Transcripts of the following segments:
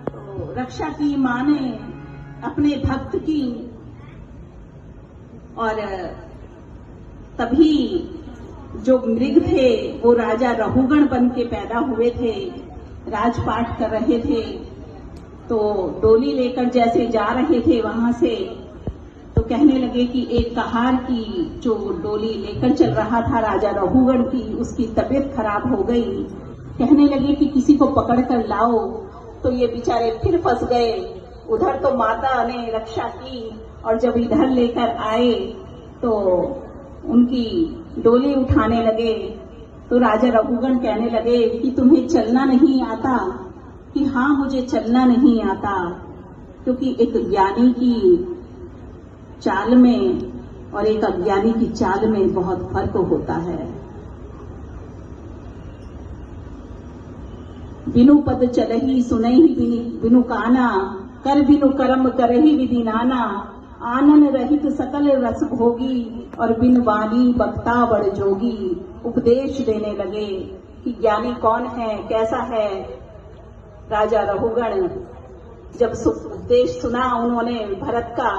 तो रक्षा की मां ने अपने भक्त की, और तभी जो मृग थे वो राजा रहुगण बन के पैदा हुए थे, राजपाट कर रहे थे। तो डोली लेकर जैसे जा रहे थे वहां से, तो कहने लगे कि एक कहार की जो डोली लेकर चल रहा था राजा रहुगण की, उसकी तबीयत खराब हो गई। कहने लगे कि किसी को पकड़ कर लाओ। तो ये बेचारे फिर फंस गए। उधर तो माता ने रक्षा की, और जब इधर लेकर आए तो उनकी डोली उठाने लगे। तो राजा रघुगण कहने लगे कि तुम्हें चलना नहीं आता? कि हाँ, मुझे चलना नहीं आता। क्योंकि एक ज्ञानी की चाल में और एक अज्ञानी की चाल में बहुत फर्क होता है। बिनु पद चलही सुनहि बिनु काना, कर बिनु कर्म करहि विधि नाना। आनन रहित सकल रस भोगी, और बिन वाणी बक्ता बड़ जोगी। उपदेश देने लगे कि ज्ञानी कौन है, कैसा है। राजा रघुगण जब उपदेश सुना उन्होंने भरत का,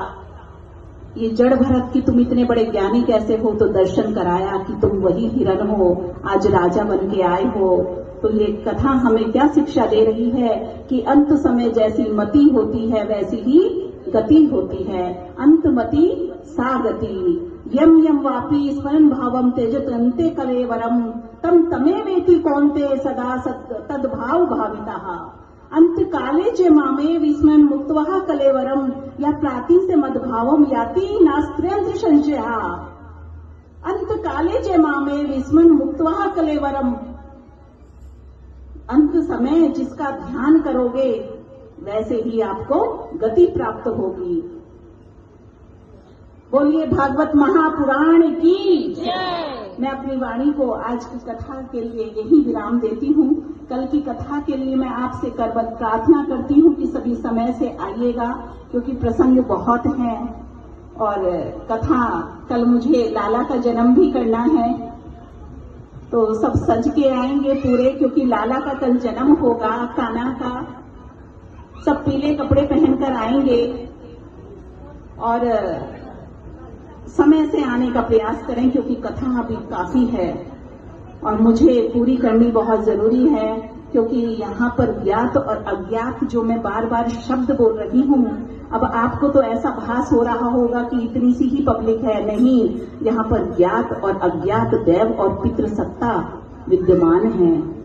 ये जड़ भरत की तुम इतने बड़े ज्ञानी कैसे हो, तो दर्शन कराया कि तुम वही हिरण हो, आज राजा बन के आए हो। तो ये कथा हमें क्या शिक्षा दे रही है कि अंत समय जैसी मति होती है वैसी ही गति होती है। अंतमति सा गति। यम यम वापी स्मरण भावम तेजत अंते कलेवरम, तम तमे वेति कौन्ते सदा तद्भाव भाविताः। अंत काले च मामे विस्मरण मुक्त्वा कलेवरम, या प्राति से मद्भावम याति नास्त्यंत संशयः। अंत काले च मामे विस्मरण मुक्त्वा कलेवरम, अंत समय जिसका ध्यान करोगे वैसे ही आपको गति प्राप्त होगी। बोलिए भागवत महापुराण की जय। मैं अपनी वाणी को आज की कथा के लिए यही विराम देती हूँ। कल की कथा के लिए मैं आपसे प्रार्थना करती हूँ कि सभी समय से आइएगा, क्योंकि प्रसंग बहुत हैं। और कथा कल मुझे लाला का जन्म भी करना है, तो सब सज के आएंगे पूरे, क्योंकि लाला का कल जन्म होगा, कान्हा का। सब पीले कपड़े पहनकर आएंगे और समय से आने का प्रयास करें, क्योंकि कथा अभी काफी है और मुझे पूरी करनी बहुत जरूरी है। क्योंकि यहाँ पर ज्ञात और अज्ञात जो मैं बार बार शब्द बोल रही हूँ, अब आपको तो ऐसा भास हो रहा होगा कि इतनी सी ही पब्लिक है। नहीं, यहाँ पर ज्ञात और अज्ञात दैव और पितृ सत्ता विद्यमान है।